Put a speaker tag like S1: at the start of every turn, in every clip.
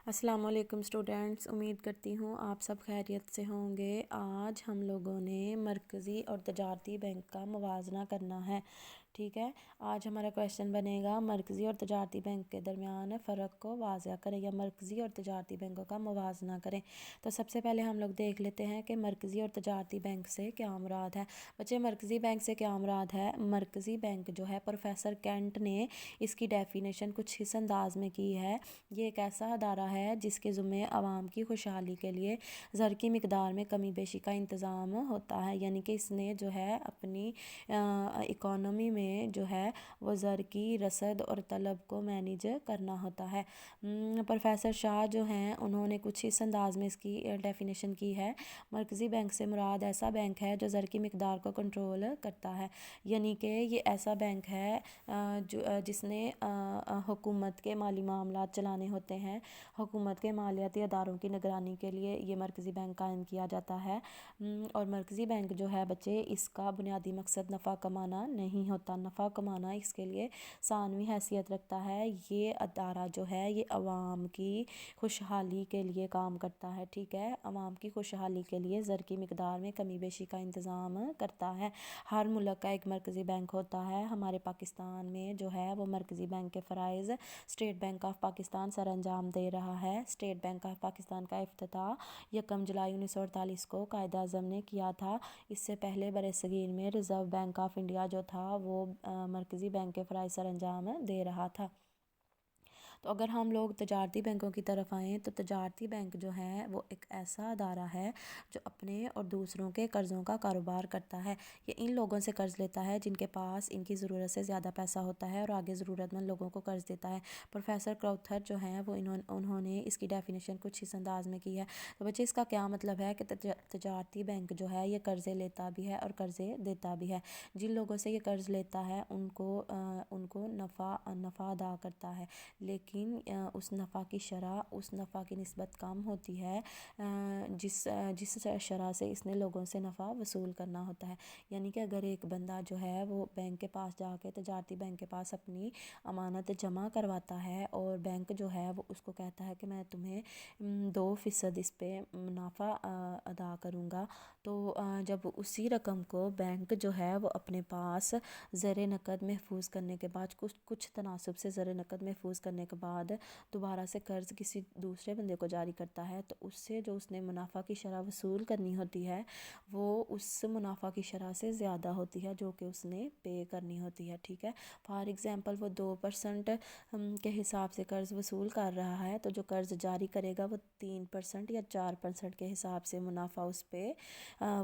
S1: السلام علیکم اسٹوڈینٹس، امید کرتی ہوں آپ سب خیریت سے ہوں گے۔ آج ہم لوگوں نے مرکزی اور تجارتی بینک کا موازنہ کرنا ہے، ٹھیک ہے۔ آج ہمارا کویشچن بنے گا مرکزی اور تجارتی بینک کے درمیان فرق کو واضح کریں یا مرکزی اور تجارتی بینکوں کا موازنہ کریں۔ تو سب سے پہلے ہم لوگ دیکھ لیتے ہیں کہ مرکزی اور تجارتی بینک سے کیا مراد ہے۔ بچے، مرکزی بینک سے کیا مراد ہے؟ مرکزی بینک جو ہے پروفیسر کینٹ نے اس کی ڈیفینیشن کچھ اس انداز میں کی ہے۔ یہ ایک ایسا ادارہ ہے جس کے ذمے عوام کی خوشحالی کے لیے زر کی مقدار میں کمی بیشی کا انتظام ہوتا ہے، یعنی کہ اس نے جو ہے اپنی اکانومی میں جو ہے وہ زر کی رسد اور طلب کو مینیج کرنا ہوتا ہے۔ پروفیسر شاہ جو ہیں انہوں نے کچھ اس انداز میں اس کی ڈیفینیشن کی ہے۔ مرکزی بینک سے مراد ایسا بینک ہے جو زر کی مقدار کو کنٹرول کرتا ہے، یعنی کہ یہ ایسا بینک ہے جس نے حکومت کے مالی معاملات چلانے ہوتے ہیں۔ حکومت کے مالیاتی اداروں کی نگرانی کے لیے یہ مرکزی بینک قائم کیا جاتا ہے، اور مرکزی بینک جو ہے بچے اس کا بنیادی مقصد نفع کمانا نہیں ہوتا۔ نفع کمانا اس کے لیے ثانوی حیثیت رکھتا ہے۔ یہ ادارہ جو ہے یہ عوام کی خوشحالی کے لیے کام کرتا ہے، ٹھیک ہے۔ عوام کی خوشحالی کے لیے زر کی مقدار میں کمی بیشی کا انتظام کرتا ہے۔ ہر ملک کا ایک مرکزی بینک ہوتا ہے۔ ہمارے پاکستان میں جو ہے وہ مرکزی بینک کے فرائض اسٹیٹ بینک آف پاکستان سر انجام دے رہا ہے۔ اسٹیٹ بینک آف پاکستان کا افتتاح 1 جولائی 1948 کو قائد اعظم نے کیا تھا۔ اس سے پہلے برصغیر میں ریزرو بینک آف انڈیا جو تھا وہ مرکزی بینک کے فرائض سر انجام دے رہا تھا۔ تو اگر ہم لوگ تجارتی بینکوں کی طرف آئیں تو تجارتی بینک جو ہے وہ ایک ایسا ادارہ ہے جو اپنے اور دوسروں کے قرضوں کا کاروبار کرتا ہے۔ یہ ان لوگوں سے قرض لیتا ہے جن کے پاس ان کی ضرورت سے زیادہ پیسہ ہوتا ہے اور آگے ضرورت مند لوگوں کو قرض دیتا ہے۔ پروفیسر کراؤتھر جو ہیں وہ انہوں نے اس کی ڈیفینیشن کچھ اس انداز میں کی ہے۔ تو بچے، اس کا کیا مطلب ہے کہ تجارتی بینک جو ہے یہ قرضے لیتا بھی ہے اور قرضے دیتا بھی ہے۔ جن لوگوں سے یہ قرض لیتا ہے ان کو نفع ادا کرتا ہے، لیکن اس نفع کی شرح اس نفع کی نسبت کم ہوتی ہے جس شرح سے اس نے لوگوں سے نفع وصول کرنا ہوتا ہے۔ یعنی کہ اگر ایک بندہ جو ہے وہ بینک کے پاس جا کے تجارتی بینک کے پاس اپنی امانت جمع کرواتا ہے اور بینک جو ہے وہ اس کو کہتا ہے کہ میں تمہیں 2% اس پہ منافع ادا کروں گا، تو جب اسی رقم کو بینک جو ہے وہ اپنے پاس زر نقد محفوظ کرنے کے بعد کچھ تناسب سے زر نقد محفوظ کرنے کے بعد دوبارہ سے قرض کسی دوسرے بندے کو جاری کرتا ہے، تو اس سے جو اس نے منافع کی شرح وصول کرنی ہوتی ہے وہ اس منافع کی شرح سے زیادہ ہوتی ہے جو کہ اس نے پے کرنی ہوتی ہے، ٹھیک ہے۔ فار ایگزامپل وہ 2% کے حساب سے قرض وصول کر رہا ہے، تو جو قرض جاری کرے گا وہ 3% یا 4% کے حساب سے منافع اس پہ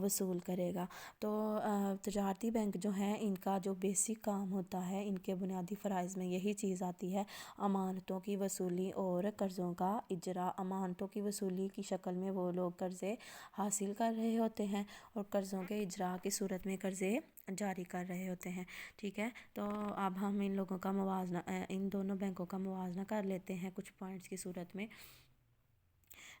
S1: وصول کرے گا۔ تو تجارتی بینک جو ہیں ان کا جو بیسک کام ہوتا ہے، ان کے بنیادی فرائض میں یہی چیز آتی ہے: امانتوں کی وصولی اور قرضوں کا اجرا۔ امانتوں کی وصولی کی شکل میں وہ لوگ قرضے حاصل کر رہے ہوتے ہیں اور قرضوں کے اجرا کی صورت میں قرضے جاری کر رہے ہوتے ہیں، ٹھیک ہے۔ تو اب ہم ان دونوں بینکوں کا موازنہ کر لیتے ہیں کچھ پوائنٹس کی صورت میں۔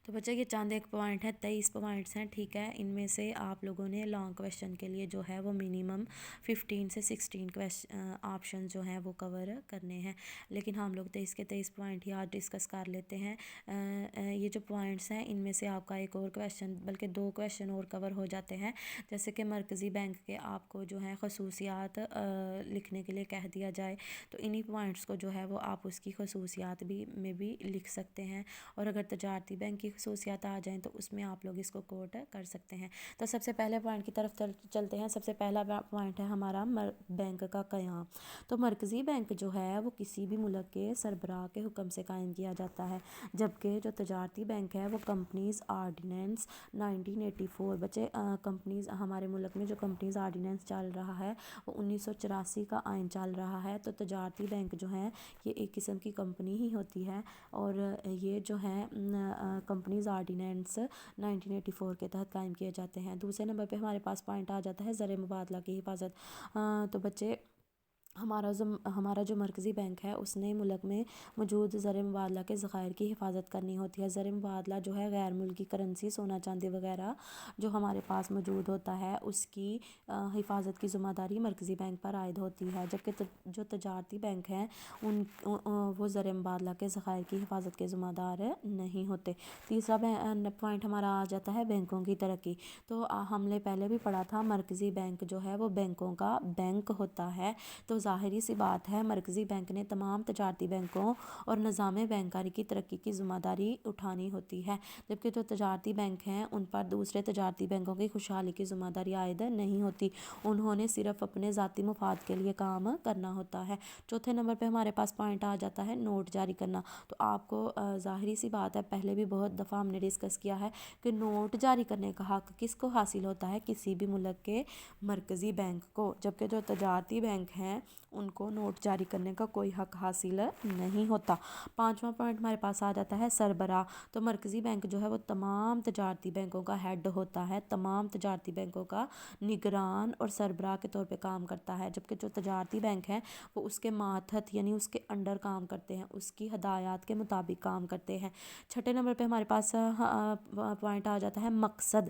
S1: تو بچہ یہ چاند ایک پوائنٹ ہے، 23 پوائنٹس ہیں، ٹھیک ہے۔ ان میں سے آپ لوگوں نے لانگ کویشچن کے لیے جو ہے وہ منیمم 15 سے 16 آپشن جو ہیں وہ کور کرنے ہیں، لیکن ہم لوگ 23 کے 23 پوائنٹ ہی آج ڈسکس کر لیتے ہیں۔ یہ جو پوائنٹس ہیں ان میں سے آپ کا ایک اور کویشچن بلکہ 2 کویشچن اور کور ہو جاتے ہیں، جیسے کہ مرکزی بینک کے آپ کو جو ہے خصوصیات لکھنے کے لیے کہہ دیا جائے تو انہی پوائنٹس کو جو ہے وہ آپ اس کی خصوصیات میں بھی لکھ سکتے ہیں، اور اگر تجارتی بینک کی خصوصیات آ جائیں تو اس میں آپ لوگ اس کو کوٹ کر سکتے ہیں۔ تو سب سے پہلے پوائنٹ کی طرف چلتے ہیں۔ سب سے پہلا پوائنٹ ہے ہمارا بینک کا قیام۔ تو مرکزی بینک جو ہے وہ کسی بھی ملک کے سربراہ کے حکم سے قائم کیا جاتا ہے، جبکہ جو تجارتی بینک ہے وہ کمپنیز آرڈیننس 1984 بچے کمپنیز ہمارے ملک میں جو کمپنیز آرڈیننس چل رہا ہے وہ 1984 کا آئین چل رہا ہے۔ تو تجارتی بینک جو ہیں یہ ایک قسم کی کمپنی ہی ہوتی ہے، اور یہ جو ہے کمپنیز آرڈیننس 1984 کے تحت قائم کیے جاتے ہیں۔ دوسرے نمبر پہ ہمارے پاس پوائنٹ آ جاتا ہے زر مبادلہ کی حفاظت۔ تو بچے ہمارا جو مرکزی بینک ہے اس نے ملک میں موجود زر مبادلہ کے ذخائر کی حفاظت کرنی ہوتی ہے۔ زر مبادلہ جو ہے غیر ملکی کرنسی، سونا چاندی وغیرہ جو ہمارے پاس موجود ہوتا ہے اس کی حفاظت کی ذمہ داری مرکزی بینک پر عائد ہوتی ہے، جبکہ جو تجارتی بینک ہیں وہ زر مبادلہ کے ذخائر کی حفاظت کے ذمہ دار نہیں ہوتے۔ تیسرا پوائنٹ ہمارا آ جاتا ہے بینکوں کی ترقی۔ تو ہم نے پہلے بھی پڑھا تھا مرکزی بینک جو ہے وہ بینکوں کا بینک ہوتا ہے، تو ظاہری سی بات ہے مرکزی بینک نے تمام تجارتی بینکوں اور نظام بینکاری کی ترقی کی ذمہ داری اٹھانی ہوتی ہے، جبکہ جو تجارتی بینک ہیں ان پر دوسرے تجارتی بینکوں کی خوشحالی کی ذمہ داری عائد نہیں ہوتی، انہوں نے صرف اپنے ذاتی مفاد کے لیے کام کرنا ہوتا ہے۔ چوتھے نمبر پہ ہمارے پاس پوائنٹ آ جاتا ہے نوٹ جاری کرنا۔ تو آپ کو ظاہری سی بات ہے، پہلے بھی بہت دفعہ ہم نے ڈسکس کیا ہے کہ نوٹ جاری کرنے کا حق کس کو حاصل ہوتا ہے، کسی بھی ملک کے مرکزی بینک کو، جبکہ جو تجارتی بینک ہیں ان کو نوٹ جاری کرنے کا کوئی حق حاصل نہیں ہوتا۔ پانچواں پوائنٹ ہمارے پاس آ جاتا ہے سربراہ۔ تو مرکزی بینک جو ہے وہ تمام تجارتی بینکوں کا ہیڈ ہوتا ہے، تمام تجارتی بینکوں کا نگران اور سربراہ کے طور پہ کام کرتا ہے، جبکہ جو تجارتی بینک ہیں وہ اس کے ماتحت یعنی اس کے انڈر کام کرتے ہیں، اس کی ہدایات کے مطابق کام کرتے ہیں۔ چھٹے نمبر پہ ہمارے پاس پوائنٹ آ جاتا ہے مقصد۔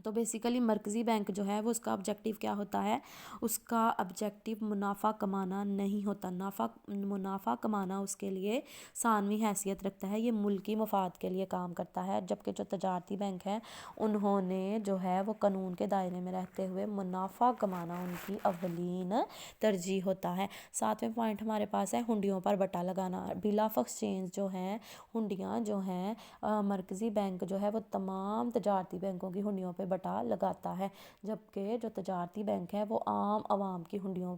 S1: تو بیسیکلی مرکزی بینک جو ہے وہ اس کا آبجیکٹیو کیا ہوتا ہے، اس کا آبجیکٹیو منافع کمانا نہیں ہوتا، منافع کمانا اس کے لیے ثانوی حیثیت رکھتا ہے، یہ ملکی مفاد کے لیے کام کرتا ہے، جبکہ جو تجارتی بینک ہیں انہوں نے جو ہے وہ قانون کے دائرے میں رہتے ہوئے منافع کمانا ان کی اولین ترجیح ہوتا ہے۔ ساتویں پوائنٹ ہمارے پاس ہے ہنڈیوں پر بٹا لگانا۔ بل آف ایکسچینج جو ہیں، ہنڈیاں جو ہیں، مرکزی بینک جو ہے وہ تمام تجارتی بینکوں کی ہنڈیوں پہ بٹا لگاتا ہے، جبکہ جو تجارتی بینک ہے وہ عام عوام کی ہنڈیوں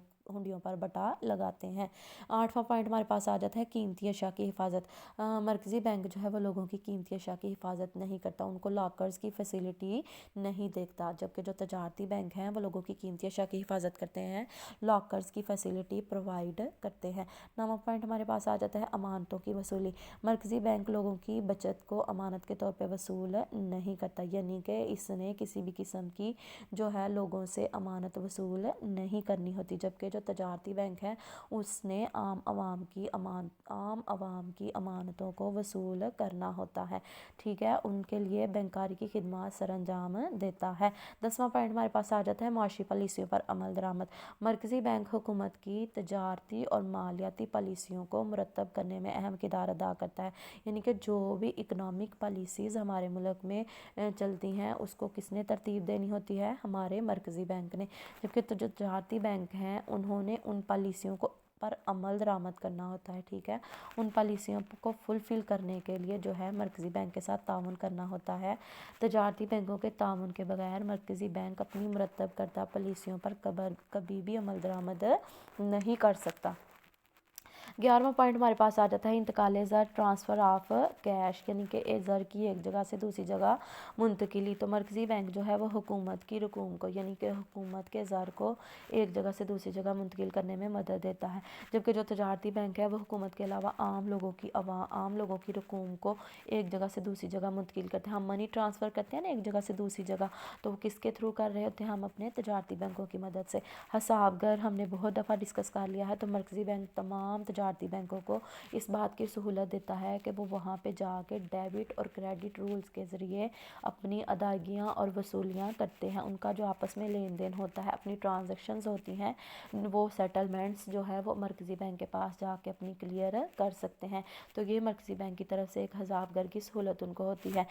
S1: پر بٹا لگاتے ہیں۔ آٹھواں پوائنٹ ہمارے پاس آ جاتا ہے قیمتی اشیاء کی حفاظت۔ مرکزی بینک جو ہے وہ لوگوں کی قیمتی اشیاء کی حفاظت نہیں کرتا، ان کو لاکرز کی فیسیلٹی نہیں دیتا، جبکہ جو تجارتی بینک ہیں وہ لوگوں کی قیمتی اشیاء کی حفاظت کرتے ہیں، لاکرز کی فیسیلٹی پرووائڈ کرتے ہیں۔ نواں پوائنٹ ہمارے پاس آ جاتا ہے امانتوں کی وصولی۔ مرکزی بینک لوگوں کی بچت کو امانت کے طور پہ وصول نہیں کرتا، یعنی کہ اس نے کسی بھی قسم کی جو ہے لوگوں سے امانت وصول نہیں کرنی ہوتی، جبکہ جو تجارتی بینک ہے اس نے عام عوام کی امانتوں کو وصول کرنا ہوتا ہے، ٹھیک ہے، ان کے لیے بینکاری کی خدمات سر انجام دیتا ہے۔ 10واں پوائنٹ ہمارے پاس آ جاتا ہے معاشی پالیسیوں پر عمل درآمد۔ مرکزی بینک حکومت کی تجارتی اور مالیاتی پالیسیوں کو مرتب کرنے میں اہم کردار ادا کرتا ہے، یعنی کہ جو بھی اکنامک پالیسیز ہمارے ملک میں چلتی ہیں اس کو کس نے ترتیب دینی ہوتی ہے، ہمارے مرکزی بینک نے، جبکہ جو تجارتی بینک ہیں انہوں نے ان پالیسیوں کو پر عمل درآمد کرنا ہوتا ہے، ٹھیک ہے، ان پالیسیوں کو فلفل کرنے کے لیے جو ہے مرکزی بینک کے ساتھ تعاون کرنا ہوتا ہے۔ تجارتی بینکوں کے تعاون کے بغیر مرکزی بینک اپنی مرتب کردہ پالیسیوں پر کبھی بھی عمل درآمد نہیں کر سکتا۔ 11واں پوائنٹ ہمارے پاس آ جاتا ہے انتقال زر، ٹرانسفر آف کیش، یعنی کہ زر کی ایک جگہ سے دوسری جگہ منتقلی۔ تو مرکزی بینک جو ہے وہ حکومت کی رقوم کو یعنی کہ حکومت کے زر کو ایک جگہ سے دوسری جگہ منتقل کرنے میں مدد دیتا ہے، جبکہ جو تجارتی بینک ہے وہ حکومت کے علاوہ عام لوگوں کی رقوم کو ایک جگہ سے دوسری جگہ منتقل کرتے ہیں۔ ہم منی ٹرانسفر کرتے ہیں نا ایک جگہ سے دوسری جگہ، تو وہ کس کے تھرو کر رہے ہوتے ہیں، ہم اپنے تجارتی بینکوں کی مدد سے۔ حساب گر ہم نے بہت دفعہ ڈسکس کر لیا ہے، تو مرکزی بینک تمام تجارتی بینکوں کو اس بات کی سہولت دیتا ہے کہ وہ وہاں پہ جا کے ڈیبٹ اور کریڈٹ رولز کے ذریعے اپنی ادائیگیاں اور وصولیاں کرتے ہیں، ان کا جو آپس میں لین دین ہوتا ہے، اپنی ٹرانزیکشنز ہوتی ہیں، وہ سیٹلمنٹس جو ہے وہ مرکزی بینک کے پاس جا کے اپنی کلیئر کر سکتے ہیں، تو یہ مرکزی بینک کی طرف سے ایک حساب گر کی سہولت ان کو ہوتی ہے۔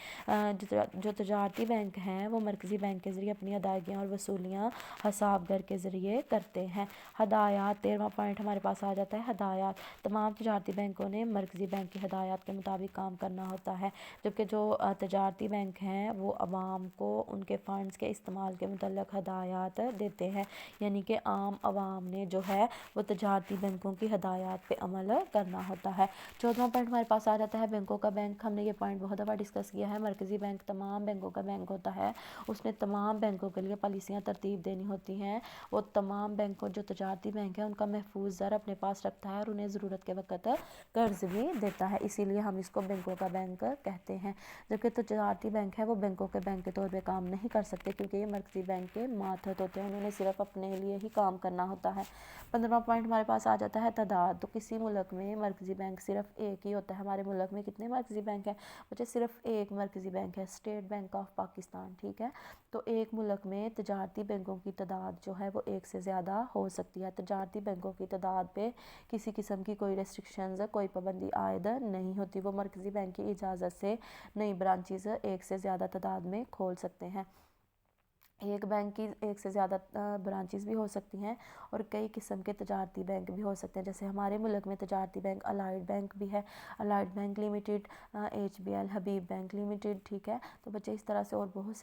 S1: جو تجارتی بینک ہیں وہ مرکزی بینک کے ذریعے اپنی ادائیگیاں اور وصولیاں حساب گر کے ذریعے کرتے ہیں۔ ہدایات، 13واں پوائنٹ ہمارے پاس آ جاتا ہے ہدایات۔ تمام تجارتی بینکوں نے مرکزی بینک کی ہدایات کے مطابق کام کرنا ہوتا ہے، جبکہ جو تجارتی بینک ہیں وہ عوام کو ان کے فنڈز کے استعمال کے متعلق ہدایات دیتے ہیں، یعنی کہ عام عوام نے جو ہے وہ تجارتی بینکوں کی ہدایات پہ عمل کرنا ہوتا ہے۔ 14واں پوائنٹ ہمارے پاس آ جاتا ہے بینکوں کا بینک۔ ہم نے یہ پوائنٹ بہت دفعہ ڈسکس کیا ہے، مرکزی بینک تمام بینکوں کا بینک ہوتا ہے، اس نے تمام بینکوں کے لیے پالیسیاں ترتیب دینی ہوتی ہیں، وہ تمام بینکوں جو تجارتی بینک ہیں ان کا محفوظ زر اپنے پاس رکھتا ہے اور انہیں ضرورت کے وقت قرض بھی دیتا ہے، اسی لیے ہم اس کو بینکوں کا بینک کہتے ہیں۔ جبکہ تجارتی بینک ہے وہ بینکوں کے بینک کے طور پہ کام نہیں کر سکتے، کیونکہ یہ مرکزی بینک کے ماتحت ہوتے ہیں، انہوں نے صرف اپنے لیے ہی کام کرنا ہوتا ہے۔ 15واں پوائنٹ ہمارے پاس آ جاتا ہے تعداد۔ تو کسی ملک میں مرکزی بینک صرف ایک ہی ہوتا ہے۔ ہمارے ملک میں کتنے مرکزی بینک ہیں؟ مجھے صرف ایک مرکزی بینک ہے، اسٹیٹ بینک آف پاکستان، ٹھیک ہے۔ تو ایک ملک میں تجارتی بینکوں کی تعداد جو ہے وہ ایک سے زیادہ ہو سکتی ہے۔ تجارتی بینکوں کی تعداد پہ کسی قسم کی کوئی ریسٹرکشنز، کوئی پابندی عائد نہیں ہوتی، وہ مرکزی بینک کی اجازت سے نئی برانچز ایک سے زیادہ تعداد میں کھول سکتے ہیں۔ ایک بینک کی ایک سے زیادہ برانچز بھی ہو سکتی ہیں اور کئی قسم کے تجارتی بینک بھی ہو سکتے ہیں، جیسے ہمارے ملک میں تجارتی بینک الائڈ بینک بھی ہے، الائڈ بینک لمیٹڈ، HBL حبیب بینک لمیٹڈ، ٹھیک ہے۔ تو بچے اس طرح سے اور بہت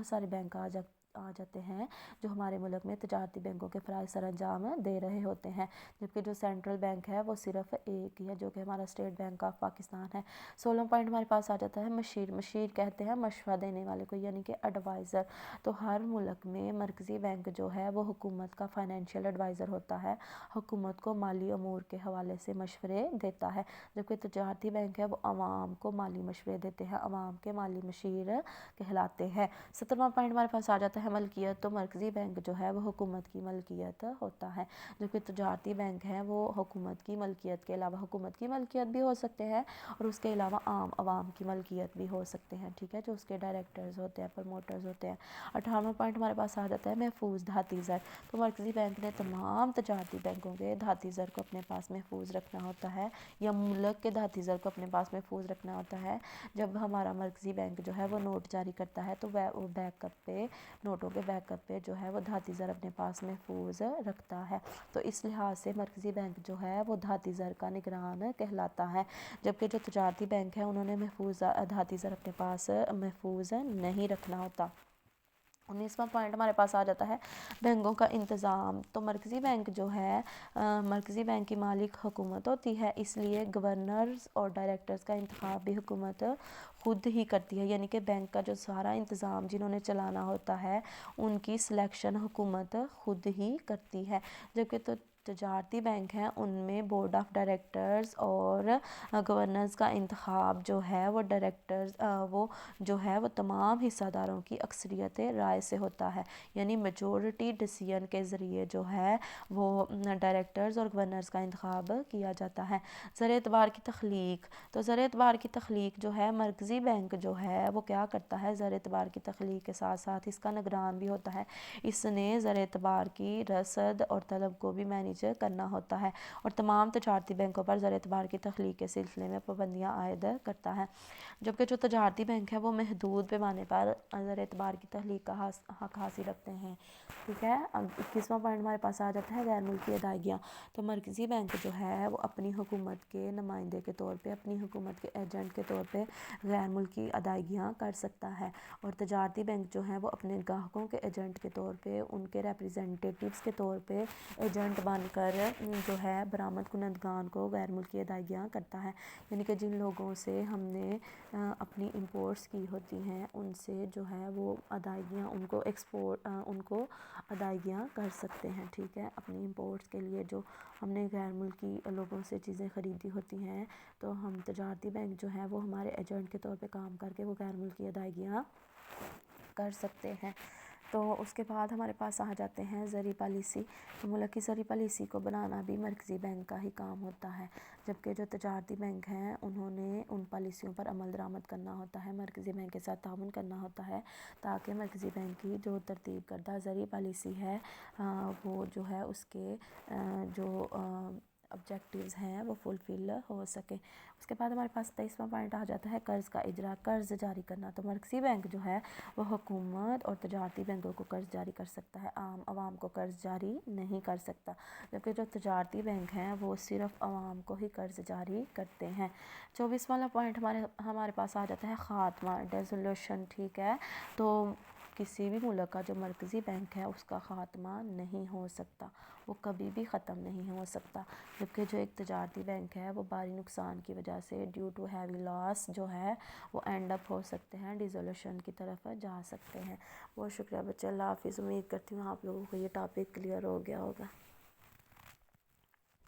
S1: سارے بینک آ جاتے ہیں جو ہمارے ملک میں تجارتی بینکوں کے فرائض سر انجام دے رہے ہوتے ہیں، جبکہ جو سینٹرل بینک ہے وہ صرف ایک ہی ہے، جو کہ ہمارا اسٹیٹ بینک آف پاکستان ہے۔ 16واں پوائنٹ ہمارے پاس آ جاتا ہے مشیر۔ مشیر کہتے ہیں مشورہ دینے والے کو، یعنی کہ ایڈوائزر۔ تو ہر ملک میں مرکزی بینک جو ہے وہ حکومت کا فائنینشیل ایڈوائزر ہوتا ہے، حکومت کو مالی امور کے حوالے سے مشورے دیتا ہے، جبکہ تجارتی بینک ہے وہ عوام کو مالی مشورے دیتے ہیں، عوام کے مالی مشیر کہلاتے ہیں۔ 17واں پوائنٹ ہمارے پاس آ جاتا ہے ملکیت۔ تو مرکزی بینک جو ہے وہ حکومت کی ملکیت ہوتا ہے، جبکہ تجارتی بینک ہے وہ حکومت کی ملکیت کے علاوہ حکومت کی ملکیت بھی ہو سکتے ہیں اور اس کے علاوہ عام عوام کی ملکیت بھی ہو سکتے ہیں، ٹھیک ہے، جو اس کے ڈائریکٹرز ہوتے ہیں، پروموٹرز ہوتے ہیں۔ 18واں پوائنٹ ہمارے پاس آ جاتا ہے محفوظ دھاتی زر۔ تو مرکزی بینک نے تمام تجارتی بینکوں کے دھاتی زر کو اپنے پاس محفوظ رکھنا ہوتا ہے، یا ملک کے دھاتی زر کو اپنے پاس محفوظ رکھنا ہوتا ہے۔ جب ہمارا مرکزی بینک جو ہے وہ نوٹ جاری کرتا ہے تو وہ بیک اپ پہ، نوٹوں کے بیک اپ پہ جو ہے وہ دھاتی زر اپنے پاس محفوظ رکھتا ہے۔ تو اس لحاظ سے مرکزی بینک جو ہے وہ دھاتی زر کا نگران کہلاتا ہے، جبکہ جو تجارتی بینک ہے انہوں نے محفوظ دھاتی زر اپنے پاس محفوظ نہیں رکھنا ہوتا۔ 19واں پوائنٹ ہمارے پاس آ جاتا ہے بینکوں کا انتظام۔ تو مرکزی بینک جو ہے، مرکزی بینک کی مالک حکومت ہوتی ہے، اس لیے گورنرز اور ڈائریکٹرز کا انتخاب بھی حکومت خود ہی کرتی ہے، یعنی کہ بینک کا جو سارا انتظام جنہوں نے چلانا ہوتا ہے ان کی سلیکشن حکومت خود ہی کرتی ہے، جبکہ تجارتی بینک ہیں ان میں بورڈ آف ڈائریکٹرز اور گورنرز کا انتخاب جو ہے وہ وہ جو ہے وہ تمام حصہ داروں کی اکثریت رائے سے ہوتا ہے، یعنی میجورٹی ڈیسیژن کے ذریعے جو ہے وہ ڈائریکٹرز اور گورنرز کا انتخاب کیا جاتا ہے۔ زر اعتبار کی تخلیق۔ تو زر اعتبار کی تخلیق جو ہے مرکزی بینک جو ہے وہ کیا کرتا ہے، زر اعتبار کی تخلیق کے ساتھ ساتھ اس کا نگران بھی ہوتا ہے، اس نے زر اعتبار کی رصد اور طلب کو بھی مینیج کرنا ہوتا ہے اور تمام تجارتی بینکوں پر زر اعتبار کی تخلیق کے سلسلے میں پابندیاں عائد کرتا ہے، جبکہ جو تجارتی بینک ہے وہ محدود پیمانے پر زر اعتبار کی تخلیق کا حق حاصل رکھتے ہیں، ٹھیک ہے۔ اب 21واں پوائنٹ ہمارے پاس آ جاتا ہے غیر ملکی ادائیگیاں۔ تو مرکزی بینک جو ہے وہ اپنی حکومت کے نمائندے کے طور پہ، اپنی حکومت کے ایجنٹ کے طور پہ غیر ملکی ادائیگیاں کر سکتا ہے، اور تجارتی بینک جو ہے وہ اپنے گاہکوں کے ایجنٹ کے طور پہ، ان کے ریپریزنٹیٹیوز کے طور پہ ایجنٹ بن کر جو ہے برآمد کنندگان کو غیر ملکی ادائیگیاں کرتا ہے، یعنی کہ جن لوگوں سے ہم نے اپنی امپورٹس کی ہوتی ہیں ان سے جو ہے وہ ادائیگیاں ان کو ادائیگیاں کر سکتے ہیں، ٹھیک ہے، اپنی امپورٹس کے لیے جو ہم نے غیر ملکی لوگوں سے چیزیں خریدی ہوتی ہیں، تو ہم تجارتی بینک جو ہے وہ ہمارے ایجنٹ کے طور پہ کام کر کے وہ غیر ملکی ادائیگیاں کر سکتے ہیں۔ تو اس کے بعد ہمارے پاس آ جاتے ہیں زرعی پالیسی۔ تو ملک کی زرعی پالیسی کو بنانا بھی مرکزی بینک کا ہی کام ہوتا ہے، جبکہ جو تجارتی بینک ہیں انہوں نے ان پالیسیوں پر عمل درآمد کرنا ہوتا ہے، مرکزی بینک کے ساتھ تعاون کرنا ہوتا ہے، تاکہ مرکزی بینک کی جو ترتیب کردہ زرعی پالیسی ہے وہ جو ہے اس کے جو آبجیکٹیوز ہیں وہ فلفل ہو سکے۔ اس کے بعد ہمارے پاس 23واں پوائنٹ آ جاتا ہے قرض کا اجرا، قرض جاری کرنا۔ تو مرکزی بینک جو ہے وہ حکومت اور تجارتی بینکوں کو قرض جاری کر سکتا ہے، عام عوام کو قرض جاری نہیں کر سکتا، جبکہ جو تجارتی بینک ہیں وہ صرف عوام کو ہی قرض جاری کرتے ہیں۔ 24واں والا پوائنٹ ہمارے پاس آ جاتا ہے خاتمہ، ڈیزولوشن، ٹھیک ہے۔ تو کسی بھی ملک کا جو مرکزی بینک ہے اس کا خاتمہ نہیں ہو سکتا، وہ کبھی بھی ختم نہیں ہو سکتا، جبکہ جو ایک تجارتی بینک ہے وہ بھاری نقصان کی وجہ سے ڈیو ٹو ہیوی لاس جو ہے وہ اینڈ اپ ہو سکتے ہیں، ڈیزولوشن کی طرف جا سکتے ہیں۔ بہت شکریہ بچے، اللہ حافظ۔ امید کرتی ہوں آپ لوگوں کو یہ ٹاپک کلیئر ہو گیا ہوگا۔